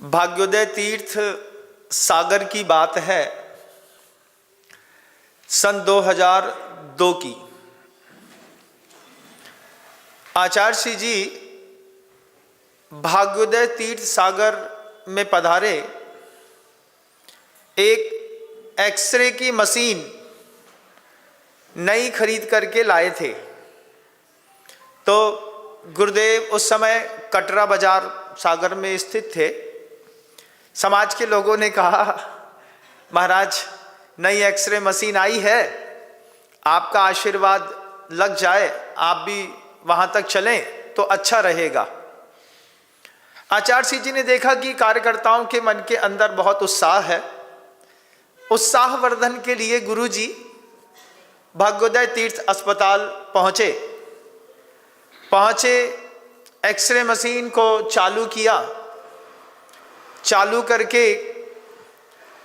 भाग्योदय तीर्थ सागर की बात है, सन 2002 की। आचार्य श्री जी भाग्योदय तीर्थ सागर में पधारे। एक एक्सरे की मशीन नई खरीद करके लाए थे। तो गुरुदेव उस समय कटरा बाजार सागर में स्थित थे। समाज के लोगों ने कहा, महाराज नई एक्सरे मशीन आई है, आपका आशीर्वाद लग जाए, आप भी वहां तक चलें तो अच्छा रहेगा। आचार्य श्री जी ने देखा कि कार्यकर्ताओं के मन के अंदर बहुत उत्साह है। उत्साहवर्धन के लिए गुरु जी भाग्योदय तीर्थ अस्पताल पहुंचे, एक्सरे मशीन को चालू किया। चालू करके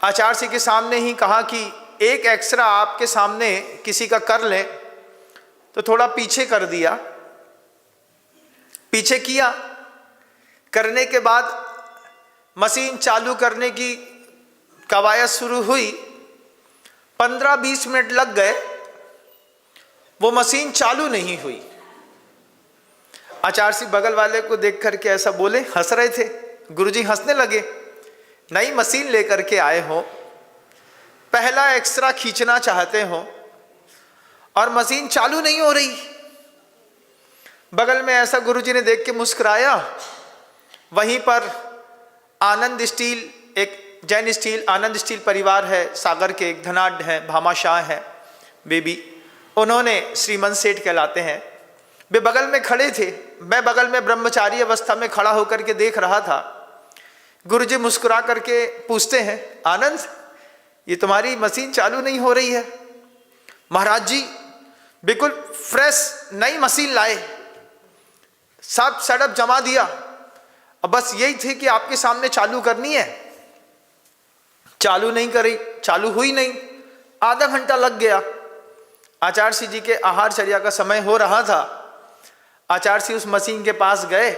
आचार्य जी के सामने ही कहा कि एक एक्सरा आपके सामने किसी का कर लें, तो थोड़ा पीछे कर दिया। पीछे किया, करने के बाद मशीन चालू करने की कवायद शुरू हुई। 15-20 मिनट लग गए, वो मशीन चालू नहीं हुई। आचार्य जी बगल वाले को देख करके ऐसा बोले, हंस रहे थे। गुरुजी हंसने लगे। नई मशीन लेकर के आए हो, पहला एक्सरा खींचना चाहते हो और मशीन चालू नहीं हो रही। बगल में ऐसा गुरुजी ने देख के मुस्कुराया। वहीं पर आनंद स्टील, एक जैन स्टील, आनंद स्टील परिवार है सागर के, एक धनाढ़ हैं, भामा शाह हैं बेबी, उन्होंने श्रीमन सेठ कहलाते हैं, वे बगल में खड़े थे। मैं बगल में ब्रह्मचारी अवस्था में खड़ा होकर के देख रहा था। गुरुजी मुस्कुरा करके पूछते हैं, आनंद ये तुम्हारी मशीन चालू नहीं हो रही है? महाराज जी बिल्कुल फ्रेश नई मशीन लाए, सब सेटअप जमा दिया, अब बस यही थे कि आपके सामने चालू करनी है। चालू नहीं करी, चालू हुई नहीं। आधा घंटा लग गया। आचार्य श्री जी के आहारचर्या का समय हो रहा था। आचार्य श्री उस मशीन के पास गए।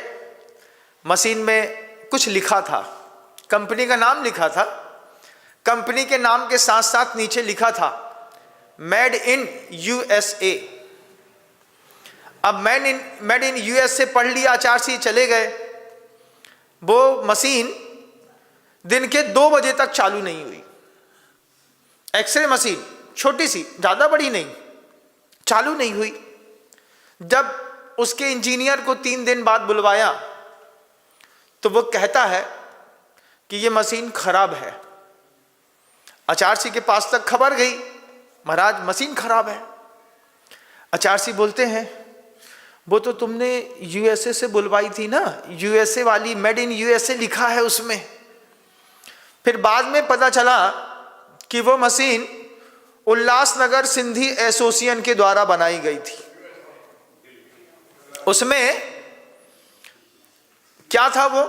मशीन में कुछ लिखा था, कंपनी का नाम लिखा था। कंपनी के नाम के साथ साथ नीचे लिखा था मेड इन यूएसए। अब मेड इन यूएसए पढ़ लिया। आचार्य श्री चले गए। वो मशीन दिन के 2 बजे तक चालू नहीं हुई। एक्सरे मशीन छोटी सी, ज्यादा बड़ी नहीं, चालू नहीं हुई। जब उसके इंजीनियर को 3 दिन बाद बुलवाया तो वो कहता है कि ये मशीन खराब है। आचार्य जी के पास तक खबर गई, महाराज मशीन खराब है। आचार्य जी बोलते हैं, वो तो तुमने यूएसए से बुलवाई थी ना, यूएसए वाली, मेड इन यूएसए लिखा है उसमें। फिर बाद में पता चला कि वो मशीन उल्लासनगर सिंधी एसोसिएशन के द्वारा बनाई गई थी। उसमें क्या था? वो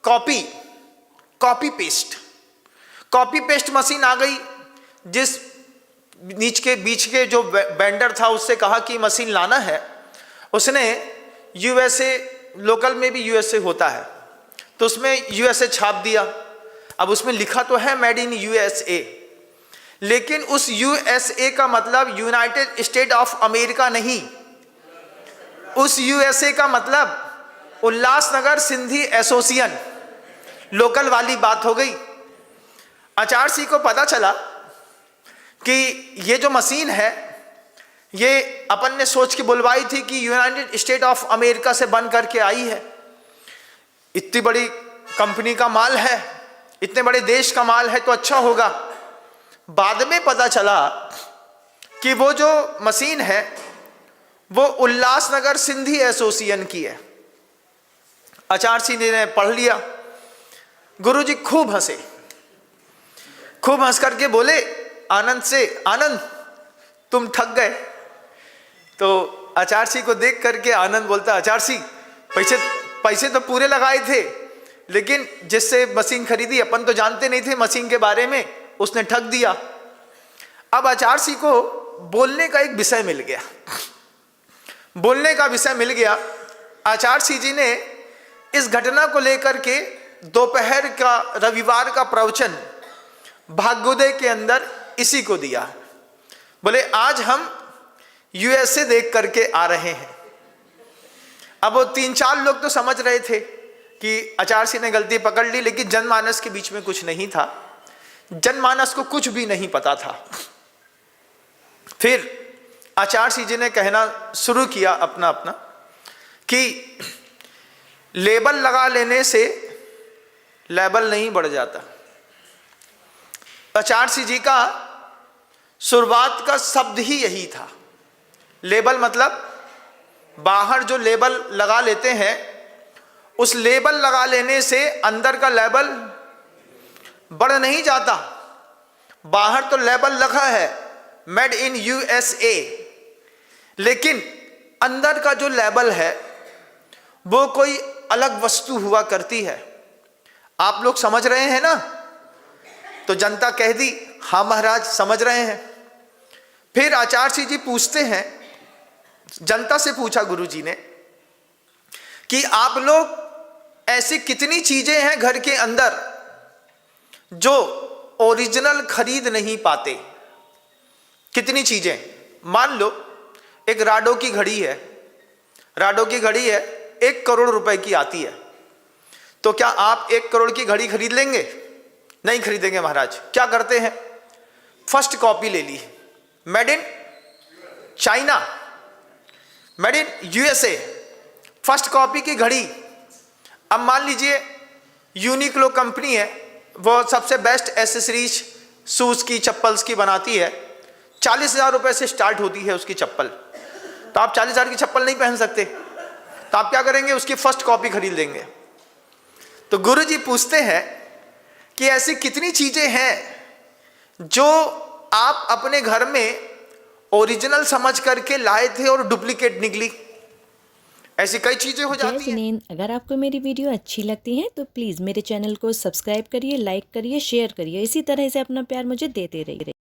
कॉपी पेस्ट मशीन आ गई। जिस बीच के जो वेंडर था उससे कहा कि मशीन लाना है, उसने यूएसए, लोकल में भी यूएसए होता है, तो उसमें यूएसए छाप दिया। अब उसमें लिखा तो है मेड इन यूएसए, लेकिन उस यूएसए का मतलब यूनाइटेड स्टेट ऑफ अमेरिका नहीं। उस यूएसए का मतलब उल्लासनगर सिंधी एसोसिएशन, लोकल वाली बात हो गई। आचार्य जी को पता चला कि ये जो मशीन है, ये अपन ने सोच के बुलवाई थी कि यूनाइटेड स्टेट ऑफ अमेरिका से बन करके आई है। इतनी बड़ी कंपनी का माल है, इतने बड़े देश का माल है, तो अच्छा होगा। बाद में पता चला कि वो जो मशीन है वो उल्लासनगर सिंधी एसोसिएशन की है। आचार्य जी ने पढ़ लिया। गुरुजी खूब हंसे, खूब हंस करके बोले आनंद से, आनंद तुम ठग गए। तो आचार्य जी को देख करके आनंद बोलता, आचार्य जी पैसे तो पूरे लगाए थे, लेकिन जिससे मशीन खरीदी अपन तो जानते नहीं थे मशीन के बारे में, उसने ठग दिया। अब आचार्य जी को बोलने का एक विषय मिल गया। आचार्य जी ने इस घटना को लेकर के दोपहर का रविवार का प्रवचन भाग्योदय के अंदर इसी को दिया। बोले आज हम यूएसए देख करके आ रहे हैं। अब वो 3-4 लोग तो समझ रहे थे कि आचार्य सिंह ने गलती पकड़ ली, लेकिन जनमानस के बीच में कुछ नहीं था, जनमानस को कुछ भी नहीं पता था। फिर आचार्य सिंह जी ने कहना शुरू किया अपना अपना कि लेबल लगा लेने से लेबल नहीं बढ़ जाता। आचार्य सिंह जी का शुरुआत का शब्द ही यही था। लेबल मतलब बाहर जो लेबल लगा लेते हैं, उस लेबल लगा लेने से अंदर का लेबल बढ़ नहीं जाता। बाहर तो लेबल लगा है मेड इन यूएसए, लेकिन अंदर का जो लेबल है वो कोई अलग वस्तु हुआ करती है। आप लोग समझ रहे हैं ना? तो जनता कह दी हाँ महाराज समझ रहे हैं। फिर आचार्य सिंह जी पूछते हैं, जनता से पूछा गुरु जी ने कि आप लोग ऐसी कितनी चीजें हैं घर के अंदर जो ओरिजिनल खरीद नहीं पाते? कितनी चीजें? मान लो एक राडो की घड़ी है, राडो की घड़ी है 1 करोड़ रुपए की आती है, तो क्या आप 1 करोड़ की घड़ी खरीद लेंगे? नहीं खरीदेंगे महाराज। क्या करते हैं? फर्स्ट कॉपी ले ली, made in China, made in USA, first copy की घड़ी। अब मान लीजिए यूनिक्लो कंपनी है, वो सबसे बेस्ट एसेसरीज शूज की, चप्पल्स की बनाती है। 40,000 रुपए से स्टार्ट होती है उसकी चप्पल। तो आप 40,000 की चप्पल नहीं पहन सकते, तो आप क्या करेंगे? उसकी फर्स्ट कॉपी खरीद लेंगे। तो गुरु जी पूछते हैं कि ऐसी कितनी चीजें हैं जो आप अपने घर में ओरिजिनल समझ करके लाए थे और डुप्लीकेट निकली? ऐसी कई चीजें हो जाती हैं। अगर आपको मेरी वीडियो अच्छी लगती है तो प्लीज़ मेरे चैनल को सब्सक्राइब करिए, लाइक करिए, शेयर करिए। इसी तरह से अपना प्यार मुझे देते रहिए।